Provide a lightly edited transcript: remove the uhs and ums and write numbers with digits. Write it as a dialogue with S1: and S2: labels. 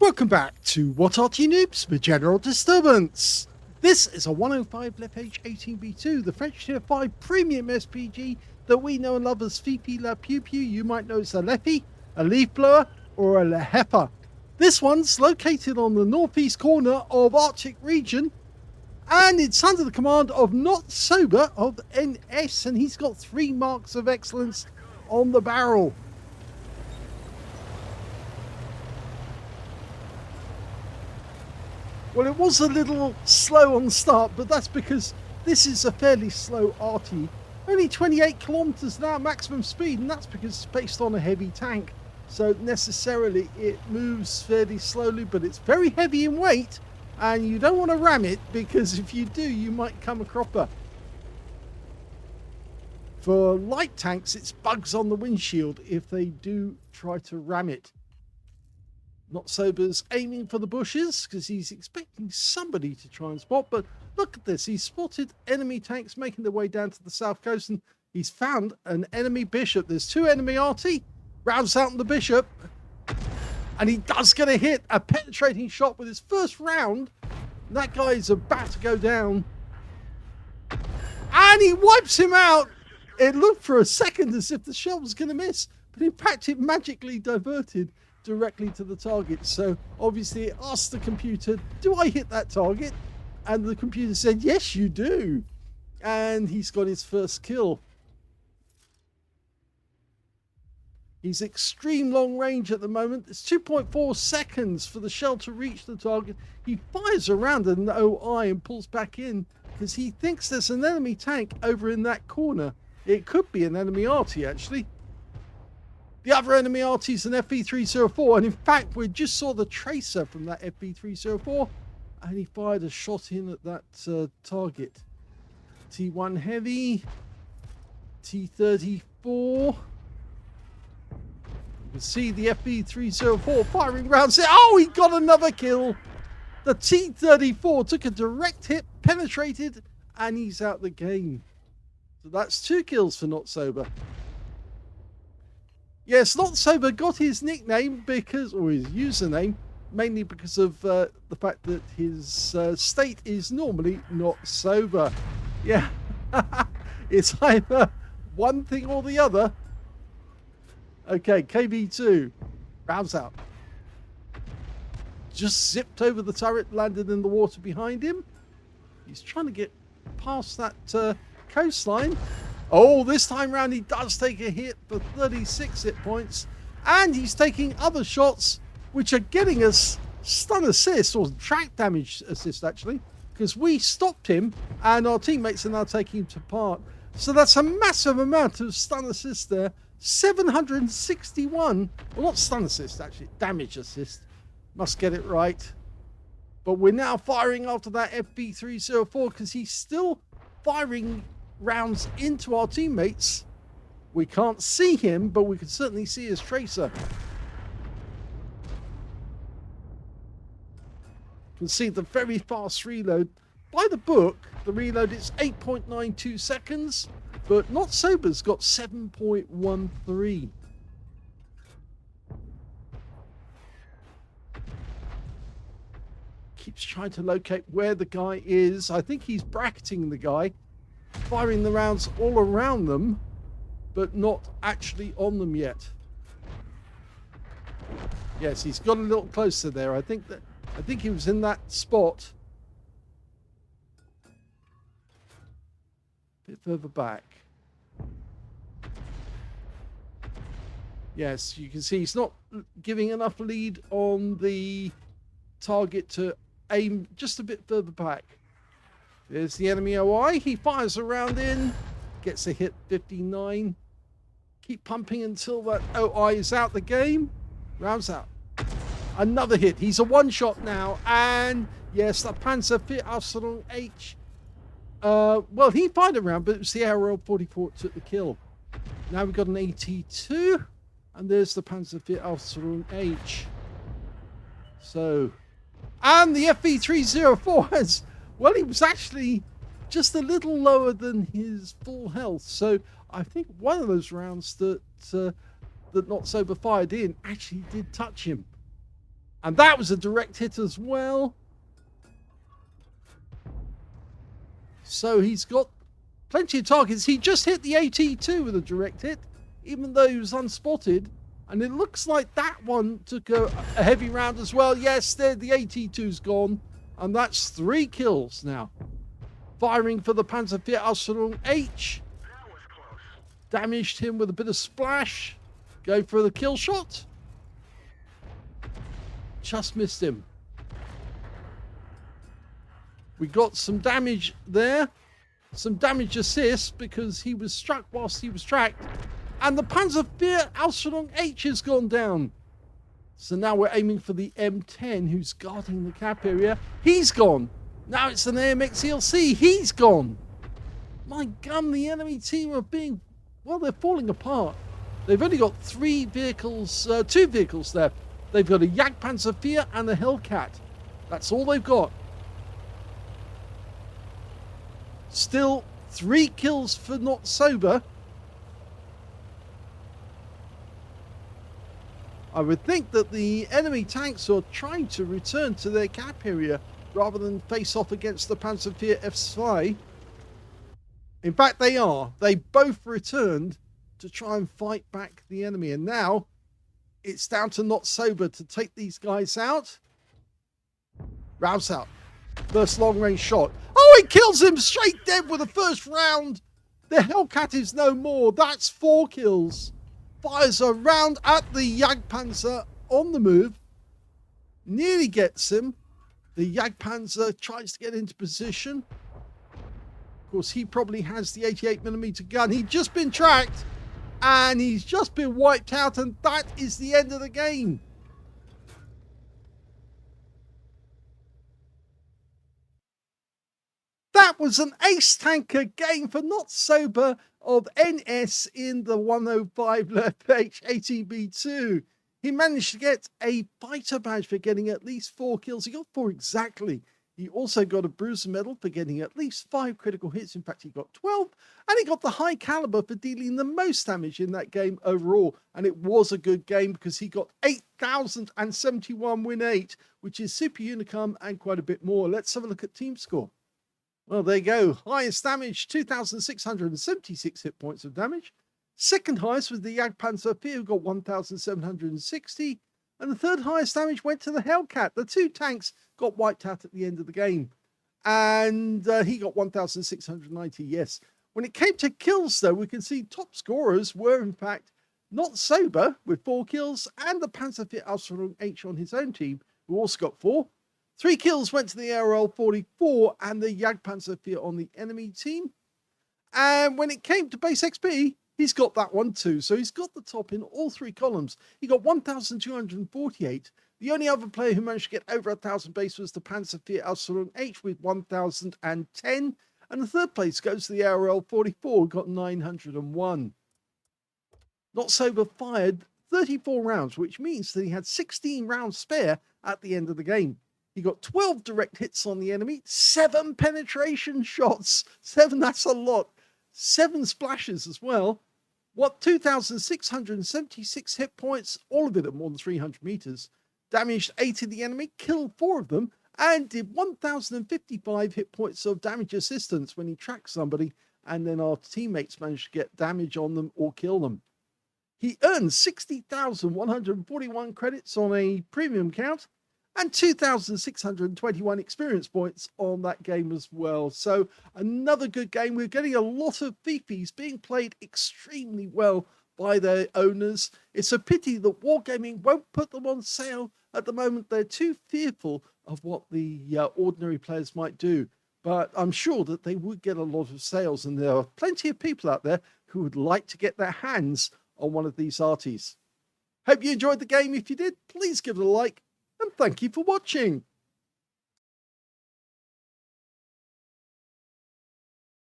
S1: Welcome back to What Arty Noobs with General Disturbance. This is a 105 leFH18B2, the French Tier 5 premium SPG that we know and love as Fifi La Pew Pew. You might know it's a leFH, a leaf blower, or a leHEPA. This one's located on the northeast corner of Arctic region, and it's under the command of Not Sober of NS, and he's got 3 marks of excellence on the barrel. Well, it was a little slow on the start, but that's because this is a fairly slow Arty. Only 28 kilometers an hour maximum speed, and that's because it's based on a heavy tank. So necessarily it moves fairly slowly, but it's very heavy in weight, and you don't want to ram it, because if you do, you might come a cropper. For light tanks, it's bugs on the windshield if they do try to ram it. Not Sober's aiming for the bushes because he's expecting somebody to try and spot, but look at this. He's spotted enemy tanks making their way down to the south coast, and he's found an enemy bishop. There's 2 enemy Arty, rounds out on the bishop, and he does get a hit, a penetrating shot with his first round. That guy is about to go down, and he wipes him out. It looked for a second as if the shell was going to miss, but in fact it magically diverted directly to the target. So obviously it asked the computer, do I hit that target? And the computer said, yes, you do. And he's got his first kill. He's extreme long range at the moment. It's 2.4 seconds for the shell to reach the target. He fires around an OI and pulls back in because he thinks there's an enemy tank over in that corner. It could be an enemy Arty, actually. The other enemy Arty is an FV304, and in fact we just saw the tracer from that FV304, and he fired a shot in at that target. T1 heavy, T34. You can see the FV304 firing rounds. Oh, he got another kill. The T34 took a direct hit, penetrated, and he's out the game. So that's 2 kills for Not Sober. Yes, Not Sober got his nickname because, or his username, mainly because of the fact that his state is normally not sober. Yeah, it's either one thing or the other. Okay, KB2, rounds out. Just zipped over the turret, landed in the water behind him. He's trying to get past that coastline. Oh, this time round he does take a hit for 36 hit points, and he's taking other shots which are getting us stun assist, or track damage assist actually, because we stopped him and our teammates are now taking him to part. So that's a massive amount of stun assist there. 761, well, not stun assist actually, damage assist, must get it right. But we're now firing after that FV304 because he's still firing rounds into our teammates. We can't see him, but we can certainly see his tracer. You can see the very fast reload. By the book, the reload is 8.92 seconds, but Not Sober's got 7.13. Keeps trying to locate where the guy is. I think he's bracketing the guy, firing the rounds all around them, but not actually on them yet. Yes, he's got a little closer there. I think he was in that spot. A bit further back. Yes, you can see he's not giving enough lead on the target to aim just a bit further back. There's the enemy OI. He fires a round in, gets a hit 59. Keep pumping until that OI is out the game. Rounds out. Another hit. He's a one-shot now. And yes, that Panzer IV Aslains H. Well, he fired a round, but it was the ARL-44 that took the kill. Now we've got an AT2. And there's the Panzer IV Aslains H. So, and the FV304 has, well, he was actually just a little lower than his full health. So I think one of those rounds that Not Sober fired in actually did touch him. And that was a direct hit as well. So he's got plenty of targets. He just hit the AT2 with a direct hit, even though he was unspotted. And it looks like that one took a heavy round as well. Yes, there, the AT2's gone. And that's 3 kills now. Firing for the Panzerfiat Ausführung H. Damaged him with a bit of splash. Go for the kill shot. Just missed him. We got some damage there. Some damage assist because he was struck whilst he was tracked. And the Panzerfiat Ausführung H has gone down. So now we're aiming for the M10 who's guarding the cap area. He's gone. Now it's an AMX ELC. He's gone. My gun, the enemy team are being, well, they're falling apart. They've only got 2 vehicles left. They've got a Jagdpanzer and a Hellcat. That's all they've got. Still 3 kills for Not Sober. I would think that the enemy tanks are trying to return to their cap area rather than face off against the Panzerfiat F2. In fact, they are. They both returned to try and fight back the enemy. And now it's down to Not Sober to take these guys out. Rouse out. First long range shot. Oh, he kills him straight dead with the first round. The Hellcat is no more. That's 4 kills. Fires a round at the Jagdpanzer on the move. Nearly gets him. The Jagdpanzer tries to get into position. Of course, he probably has the 88mm gun. He'd just been tracked. And he's just been wiped out. And that is the end of the game. That was an ace tanker game for Not Sober of NS in the 105 leFH18B2. He managed to get a fighter badge for getting at least 4 kills. He got 4 exactly. He also got a bruiser medal for getting at least 5 critical hits. In fact, he got 12. And he got the high caliber for dealing the most damage in that game overall. And it was a good game because he got 8,071 win 8, which is super unicum and quite a bit more. Let's have a look at team score. Well, there you go. Highest damage, 2,676 hit points of damage. Second highest was the Jagdpanzer, who got 1,760. And the third highest damage went to the Hellcat. The 2 tanks got wiped out at the end of the game. And he got 1,690, yes. When it came to kills, though, we can see top scorers were, in fact, Not Sober with 4 kills and the Panzerfiat Ausführung H on his own team, who also got 4. 3 kills went to the ARL-44 and the Jagdpanzer on the enemy team. And when it came to base XP, he's got that one too. So he's got the top in all 3 columns. He got 1,248. The only other player who managed to get over 1,000 base was the Panzerfiat Ausführung H with 1,010. And the third place goes to the ARL-44, who got 901. Not Sober fired 34 rounds, which means that he had 16 rounds spare at the end of the game. He got 12 direct hits on the enemy, 7 penetration shots. 7, that's a lot. 7 splashes as well. What, 2,676 hit points, all of it at more than 300 meters. Damaged 8 of the enemy, killed 4 of them, and did 1,055 hit points of damage assistance when he tracked somebody, and then our teammates managed to get damage on them or kill them. He earned 60,141 credits on a premium count, and 2,621 experience points on that game as well. So another good game. We're getting a lot of Fifis being played extremely well by their owners. It's a pity that Wargaming won't put them on sale at the moment. They're too fearful of what the ordinary players might do. But I'm sure that they would get a lot of sales, and there are plenty of people out there who would like to get their hands on one of these Artys. Hope you enjoyed the game. If you did, please give it a like. And thank you for watching.